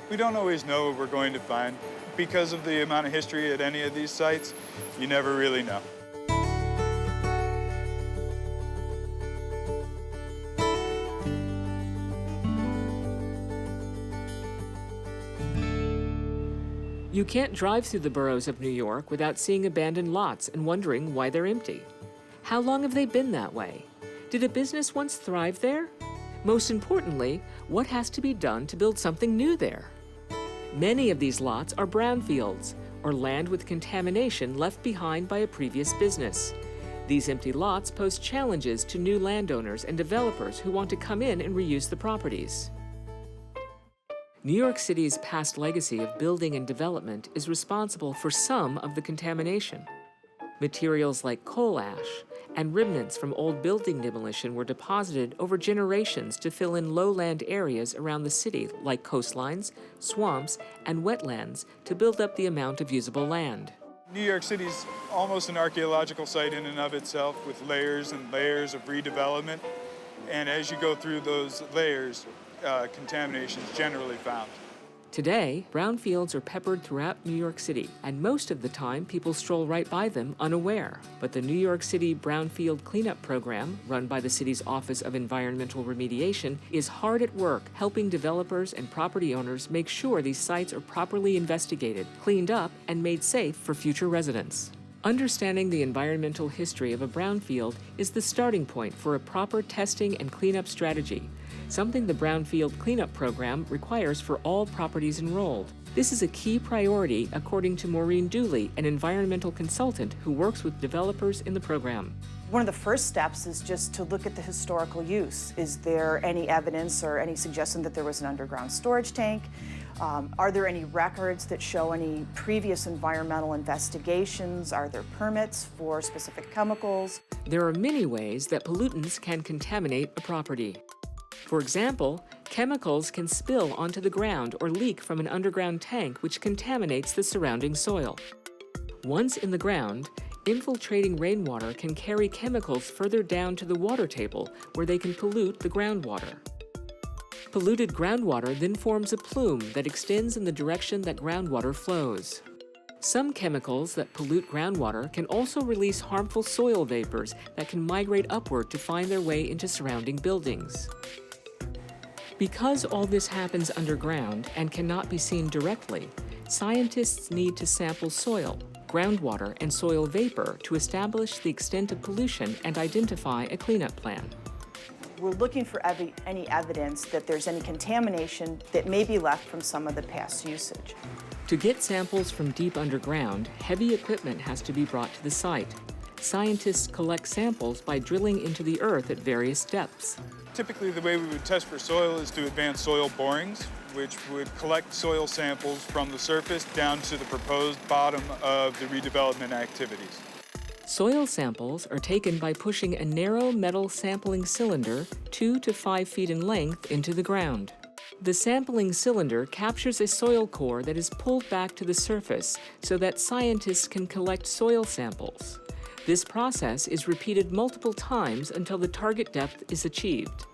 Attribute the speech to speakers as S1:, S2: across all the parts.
S1: We don't always know what we're going to find. Because of the amount of history at any of these sites, you never really know.
S2: You can't drive through the boroughs of New York without seeing abandoned lots and wondering why they're empty. How long have they been that way? Did a business once thrive there? Most importantly, what has to be done to build something new there? Many of these lots are brownfields, or land with contamination left behind by a previous business. These empty lots pose challenges to new landowners and developers who want to come in and reuse the properties. New York City's past legacy of building and development is responsible for some of the contamination. Materials like coal ash and remnants from old building demolition were deposited over generations to fill in lowland areas around the city like coastlines, swamps, and wetlands to build up the amount of usable land.
S1: New York City's almost an archaeological site in and of itself, with layers and layers of redevelopment. And as you go through those layers, contamination is generally found.
S2: Today, brownfields are peppered throughout New York City, and most of the time people stroll right by them unaware. But the New York City Brownfield Cleanup Program, run by the city's Office of Environmental Remediation, is hard at work helping developers and property owners make sure these sites are properly investigated, cleaned up, and made safe for future residents. Understanding the environmental history of a brownfield is the starting point for a proper testing and cleanup strategy, something the Brownfield Cleanup Program requires for all properties enrolled. This is a key priority, according to Maureen Dooley, an environmental consultant who works with developers in the program.
S3: One of the first steps is just to look at the historical use. Is there any evidence or any suggestion that there was an underground storage tank? Are there any records that show any previous environmental investigations? Are there permits for specific chemicals?
S2: There are many ways that pollutants can contaminate a property. For example, chemicals can spill onto the ground or leak from an underground tank, which contaminates the surrounding soil. Once in the ground, infiltrating rainwater can carry chemicals further down to the water table, where they can pollute the groundwater. Polluted groundwater then forms a plume that extends in the direction that groundwater flows. Some chemicals that pollute groundwater can also release harmful soil vapors that can migrate upward to find their way into surrounding buildings. Because all this happens underground and cannot be seen directly, scientists need to sample soil, groundwater, and soil vapor to establish the extent of pollution and identify a cleanup plan.
S3: We're looking for any evidence that there's any contamination that may be left from some of the past usage.
S2: To get samples from deep underground, heavy equipment has to be brought to the site. Scientists collect samples by drilling into the earth at various depths.
S1: Typically, the way we would test for soil is to advance soil borings, which would collect soil samples from the surface down to the proposed bottom of the redevelopment activities.
S2: Soil samples are taken by pushing a narrow metal sampling cylinder 2 to 5 feet in length into the ground. The sampling cylinder captures a soil core that is pulled back to the surface so that scientists can collect soil samples. This process is repeated multiple times until the target depth is achieved.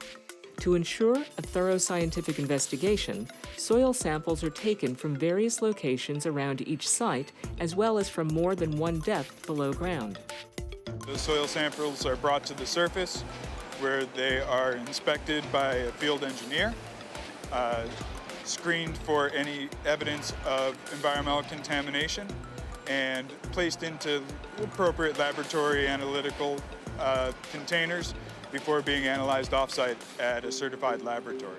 S2: To ensure a thorough scientific investigation, soil samples are taken from various locations around each site, as well as from more than one depth below ground.
S1: The soil samples are brought to the surface, where they are inspected by a field engineer, screened for any evidence of environmental contamination, and placed into appropriate laboratory analytical containers before being analyzed off-site at a certified laboratory.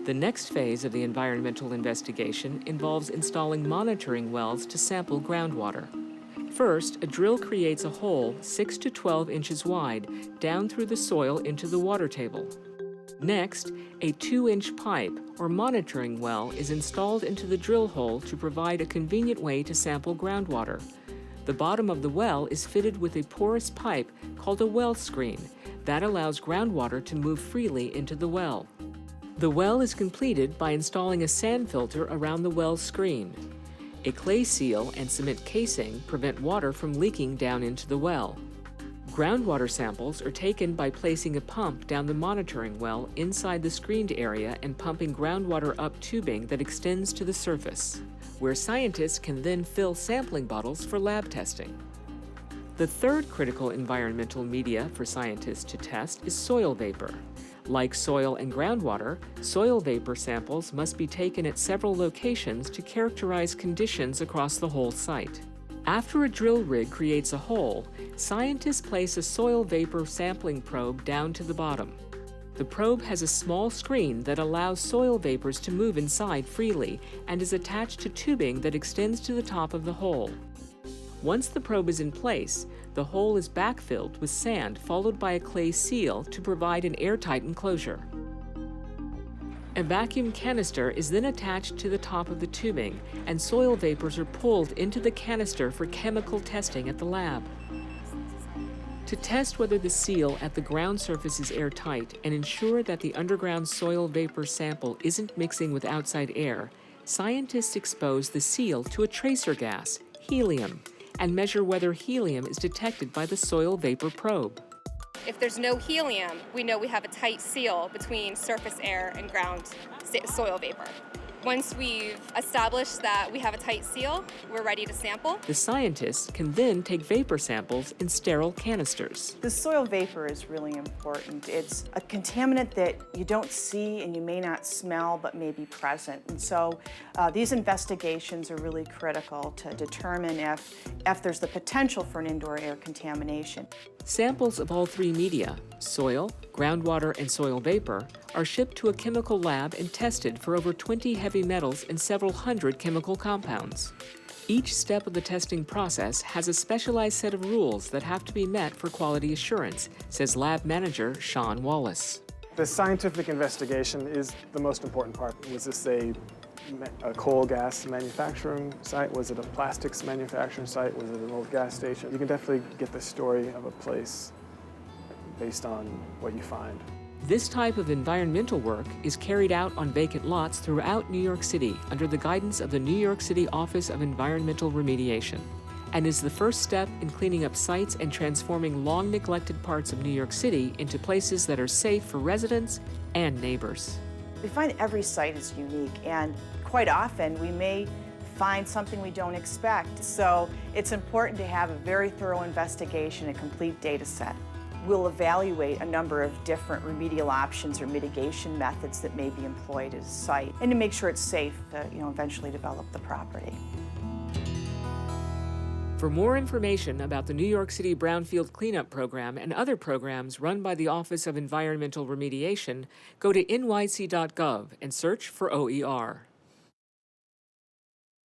S2: The next phase of the environmental investigation involves installing monitoring wells to sample groundwater. First, a drill creates a hole 6 to 12 inches wide down through the soil into the water table. Next, a 2-inch pipe or monitoring well is installed into the drill hole to provide a convenient way to sample groundwater. The bottom of the well is fitted with a porous pipe called a well screen that allows groundwater to move freely into the well. The well is completed by installing a sand filter around the well screen. A clay seal and cement casing prevent water from leaking down into the well. Groundwater samples are taken by placing a pump down the monitoring well inside the screened area and pumping groundwater up tubing that extends to the surface, where scientists can then fill sampling bottles for lab testing. The third critical environmental media for scientists to test is soil vapor. Like soil and groundwater, soil vapor samples must be taken at several locations to characterize conditions across the whole site. After a drill rig creates a hole, scientists place a soil vapor sampling probe down to the bottom. The probe has a small screen that allows soil vapors to move inside freely and is attached to tubing that extends to the top of the hole. Once the probe is in place, the hole is backfilled with sand followed by a clay seal to provide an airtight enclosure. A vacuum canister is then attached to the top of the tubing, and soil vapors are pulled into the canister for chemical testing at the lab. To test whether the seal at the ground surface is airtight and ensure that the underground soil vapor sample isn't mixing with outside air, scientists expose the seal to a tracer gas, helium, and measure whether helium is detected by the soil vapor probe.
S4: If there's no helium, we know we have a tight seal between surface air and ground soil vapor. Once we've established that we have a tight seal, we're ready to sample.
S2: The scientists can then take vapor samples in sterile canisters.
S3: The soil vapor is really important. It's a contaminant that you don't see and you may not smell but may be present. And so these investigations are really critical to determine if there's the potential for an indoor air contamination.
S2: Samples of all three media, soil, groundwater, and soil vapor, are shipped to a chemical lab and tested for over 20 heavy metals and several hundred chemical compounds. Each step of the testing process has a specialized set of rules that have to be met for quality assurance, says lab manager Sean Wallace.
S5: The scientific investigation is the most important part. Was this a coal gas manufacturing site? Was it a plastics manufacturing site? Was it an old gas station? You can definitely get the story of a place based on what you find.
S2: This type of environmental work is carried out on vacant lots throughout New York City under the guidance of the New York City Office of Environmental Remediation, and is the first step in cleaning up sites and transforming long-neglected parts of New York City into places that are safe for residents and neighbors.
S3: We find every site is unique, and quite often we may find something we don't expect. So it's important to have a very thorough investigation, a complete data set. We'll evaluate a number of different remedial options or mitigation methods that may be employed at a site, and to make sure it's safe to eventually develop the property.
S2: For more information about the New York City Brownfield Cleanup Program and other programs run by the Office of Environmental Remediation, go to nyc.gov and search for OER.